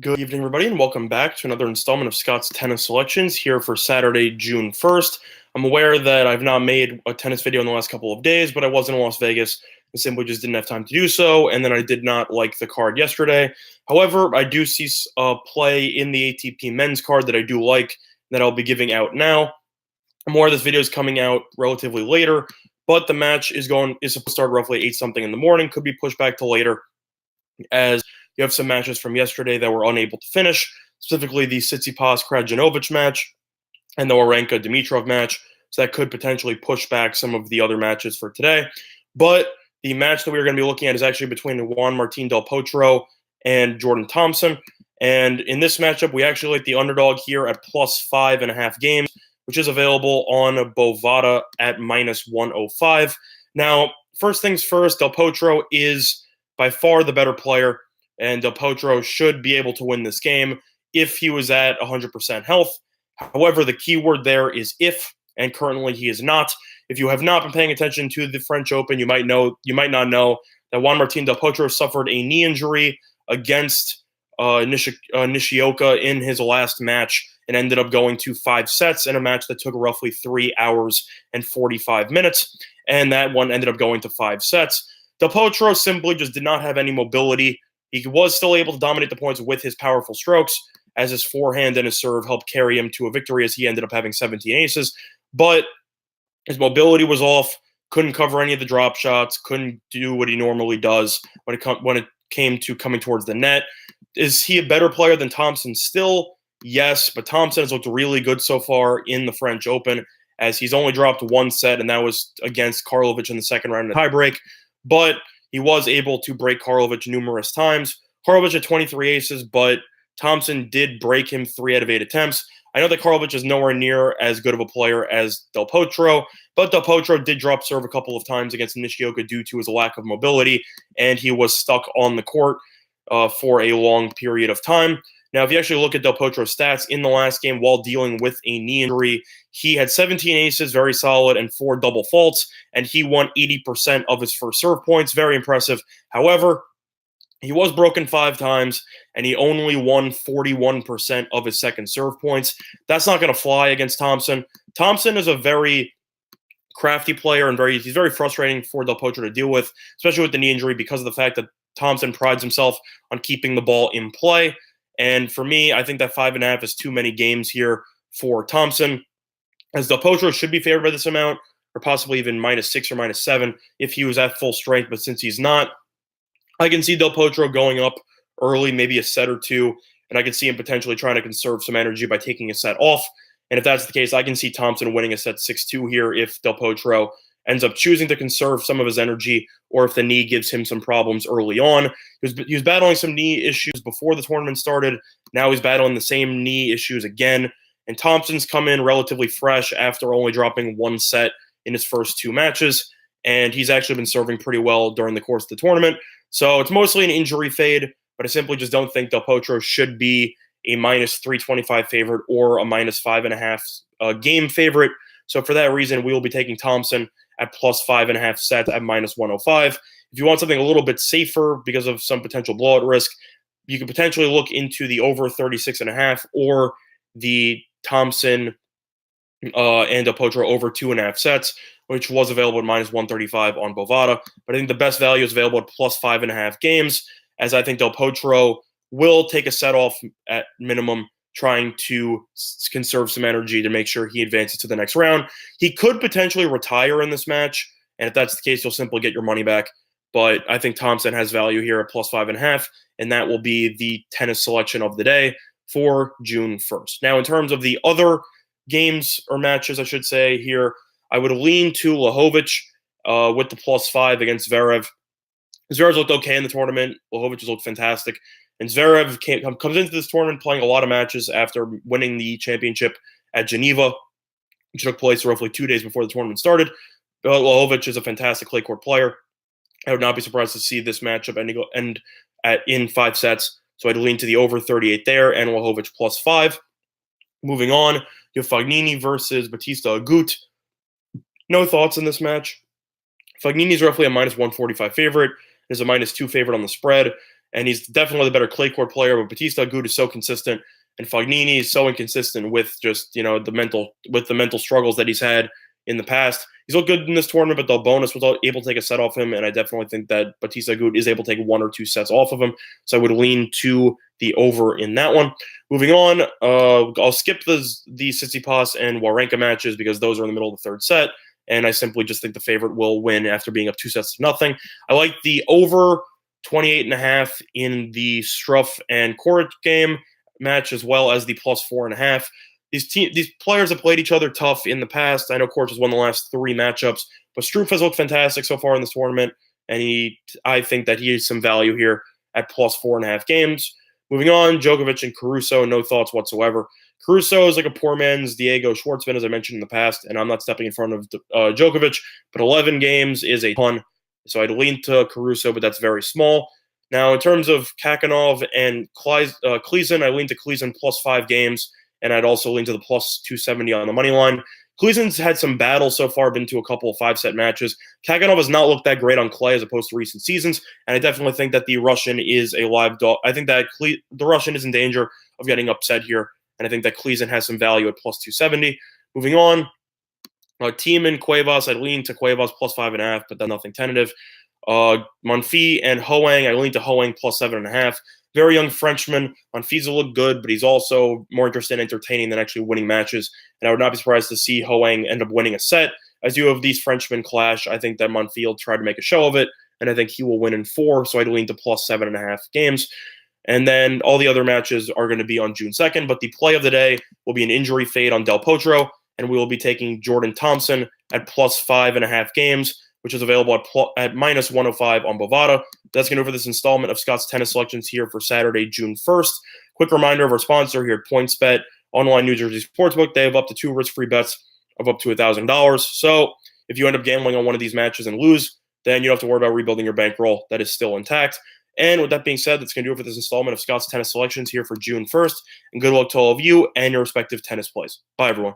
Good evening, everybody, and welcome back to another installment of Scott's Tennis Selections here for Saturday, June 1st. I'm aware that I've not made a tennis video in the last couple of days, but I was in Las Vegas and simply just didn't have time to do so, and then I did not like the card yesterday. However, I do see play in the ATP men's card that I do like that I'll be giving out now. More of this video is coming out relatively later, but the match is supposed to start roughly 8 something in the morning, could be pushed back to later as you have some matches from yesterday that were unable to finish, specifically the Tsitsipas-Krajinovic match and the Wawrinka-Dimitrov match. So that could potentially push back some of the other matches for today. But the match that we're going to be looking at is actually between Juan Martín del Potro and Jordan Thompson. And in this matchup, we actually like the underdog here at plus 5.5 games, which is available on Bovada at minus 105. Now, first things first, del Potro is by far the better player, and del Potro should be able to win this game if he was at 100% health. However, the key word there is if, and currently he is not. If you have not been paying attention to the French Open, you might not know that Juan Martín del Potro suffered a knee injury against Nishioka in his last match and ended up going to 5 sets in a match that took roughly 3 hours and 45 minutes, and that one ended up going to 5 sets. Del Potro simply just did not have any mobility. He was still able to dominate the points with his powerful strokes, as his forehand and his serve helped carry him to a victory, as he ended up having 17 aces. But his mobility was off, couldn't cover any of the drop shots, couldn't do what he normally does when it came to coming towards the net. Is he a better player than Thompson still? Yes, but Thompson has looked really good so far in the French Open, as he's only dropped 1 set, and that was against Karlovic in the second round in a tiebreak. But he was able to break Karlovic numerous times. Karlovic had 23 aces, but Thompson did break him 3 out of 8 attempts. I know that Karlovic is nowhere near as good of a player as del Potro, but del Potro did drop serve a couple of times against Nishioka due to his lack of mobility, and he was stuck on the court for a long period of time. Now, if you actually look at del Potro's stats in the last game while dealing with a knee injury, he had 17 aces, very solid, and 4 double faults, and he won 80% of his first serve points. Very impressive. However, he was broken 5 times, and he only won 41% of his second serve points. That's not going to fly against Thompson. Thompson is a very crafty player, and he's very frustrating for del Potro to deal with, especially with the knee injury, because of the fact that Thompson prides himself on keeping the ball in play. And for me, I think that 5.5 is too many games here for Thompson, as del Potro should be favored by this amount, or possibly even -6 or -7 if he was at full strength. But since he's not, I can see del Potro going up early, maybe a set or 2, and I can see him potentially trying to conserve some energy by taking a set off. And if that's the case, I can see Thompson winning a set 6-2 here if del Potro ends up choosing to conserve some of his energy, or if the knee gives him some problems early on. He was battling some knee issues before the tournament started. Now he's battling the same knee issues again. And Thompson's come in relatively fresh after only dropping 1 set in his first 2 matches. And he's actually been serving pretty well during the course of the tournament. So it's mostly an injury fade, but I simply just don't think del Potro should be a -325 favorite or a -5.5 game favorite. So for that reason, we will be taking Thompson at plus 5.5 sets at -105. If you want something a little bit safer because of some potential blowout risk, you could potentially look into the over 36.5 or the Thompson and del Potro over 2.5 sets, which was available at -135 on Bovada. But I think the best value is available at plus 5.5 games, as I think del Potro will take a set off at minimum, trying to conserve some energy to make sure he advances to the next round. He could potentially retire in this match, and if that's the case, you'll simply get your money back. But I think Thompson has value here at plus 5.5, and that will be the tennis selection of the day for June 1st. Now, in terms of the other games or matches, I should say here, I would lean to Lajovic with the plus 5 against Zverev. Zverev's looked okay in the tournament. Lajovic has looked fantastic. And Zverev comes into this tournament playing a lot of matches after winning the championship at Geneva, which took place roughly 2 days before the tournament started. Lajovic is a fantastic clay court player. I would not be surprised to see this matchup end in 5 sets. So I'd lean to the over 38 there, and Lajovic plus 5. Moving on, you have Fognini versus Bautista Agut. No thoughts in this match. Fognini is roughly a -145 favorite. Is a -2 favorite on the spread. and he's definitely the better clay court player. But Bautista Agut is so consistent, and Fognini is so inconsistent with just the mental struggles that he's had in the past. He's looked good in this tournament, but Delbonis was able to take a set off him, and I definitely think that Bautista Agut is able to take 1 or 2 sets off of him. So I would lean to the over in that one. Moving on, I'll skip the Tsitsipas and Wawrinka matches because those are in the middle of the third set, and I simply just think the favorite will win after being up 2 sets to nothing. I like the over 28.5 in the Struff and Coric game match, as well as the plus 4.5. These players have played each other tough in the past. I know Coric has won the last 3 matchups, but Struff has looked fantastic so far in this tournament, and I think that he has some value here at plus 4.5 games. Moving on, Djokovic and Caruso, no thoughts whatsoever. Caruso is like a poor man's Diego Schwartzman, as I mentioned in the past, and I'm not stepping in front of Djokovic, but 11 games is a ton, so I'd lean to Caruso, but that's very small. Now, in terms of Kakanov and Klizin, I lean to Klizin plus 5 games, and I'd also lean to the plus 270 on the money line. Klizin's had some battles so far, been to a couple of 5-set matches. Kaganov has not looked that great on clay as opposed to recent seasons, and I definitely think that the Russian is a live dog. I think that the Russian is in danger of getting upset here, and I think that Klizin has some value at plus 270. Moving on, Thiem and Cuevas, I'd lean to Cuevas plus 5.5, but then nothing tentative. Monfils and Hoang, I lean to Hoang plus 7.5. Very young Frenchman. Monfils will look good, but he's also more interested in entertaining than actually winning matches. And I would not be surprised to see Hoang end up winning a set. As you have these Frenchmen clash, I think that Monfils will try to make a show of it, and I think he will win in 4, so I'd lean to plus 7.5 games. And then all the other matches are going to be on June 2nd, but the play of the day will be an injury fade on Del Potro, and we will be taking Jordan Thompson at plus 5.5 games, which is available at minus 105 on Bovada. That's going to do for this installment of Scott's Tennis Selections here for Saturday, June 1st. Quick reminder of our sponsor here at PointsBet, online New Jersey Sportsbook. They have up to 2 risk-free bets of up to $1,000. So if you end up gambling on one of these matches and lose, then you don't have to worry about rebuilding your bankroll. That is still intact. And with that being said, that's going to do it for this installment of Scott's Tennis Selections here for June 1st. And good luck to all of you and your respective tennis plays. Bye, everyone.